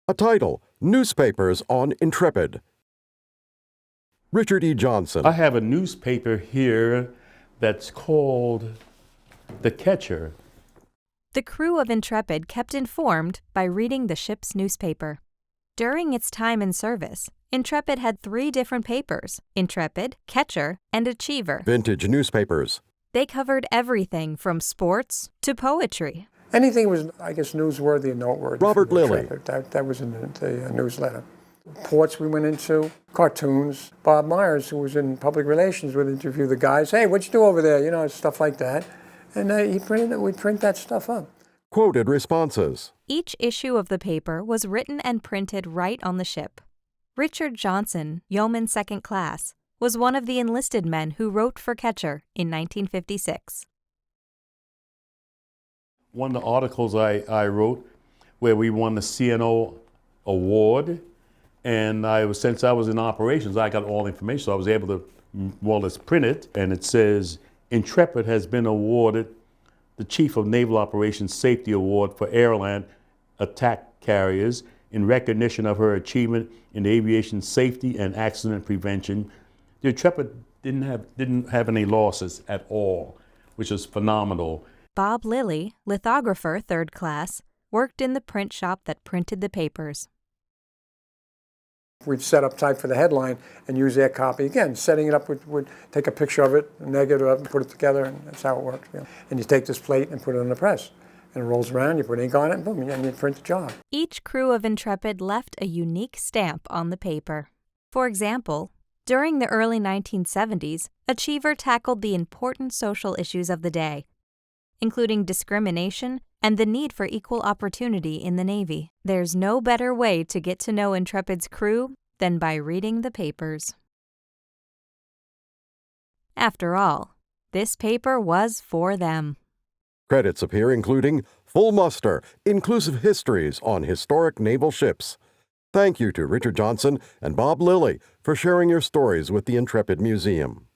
A title, Newspapers on Intrepid. Richard E. Johnson. I have a newspaper here that's called The Catcher. The crew of Intrepid kept informed by reading the ship's newspaper. During its time in service, Intrepid had 3 different papers: Intrepid, Catcher, and Achiever. Vintage newspapers. They covered everything from sports to poetry. Anything was, I guess, newsworthy and noteworthy. Robert Lilly. That was in the newsletter. Ports we went into, cartoons. Bob Myers, who was in public relations, would interview the guys. Hey, what'd you do over there? You know, stuff like that. And we'd print that stuff up. Quoted responses. Each issue of the paper was written and printed right on the ship. Richard Johnson, Yeoman Second Class, was one of the enlisted men who wrote for Catcher in 1956. One of the articles I wrote where we won the CNO award, and since I was in operations, I got all the information, so I was able to more or less print it, and it says, Intrepid has been awarded the Chief of Naval Operations Safety Award for airland attack carriers in recognition of her achievement in aviation safety and accident prevention. The Intrepid didn't have any losses at all, which is phenomenal. Bob Lilly, lithographer, 3rd class, worked in the print shop that printed the papers. We'd set up type for the headline and use their copy. Again, setting it up, we'd take a picture of it, negative it, and put it together, and that's how it works. You know. And you take this plate and put it on the press. And it rolls around, you put ink on it, and boom, and you print the job. Each crew of Intrepid left a unique stamp on the paper. For example, during the early 1970s, Achiever tackled the important social issues of the day, including discrimination and the need for equal opportunity in the Navy. There's no better way to get to know Intrepid's crew than by reading the papers. After all, this paper was for them. Credits appear including Full Muster, Inclusive Histories on Historic Naval Ships. Thank you to Richard Johnson and Bob Lilly for sharing your stories with the Intrepid Museum.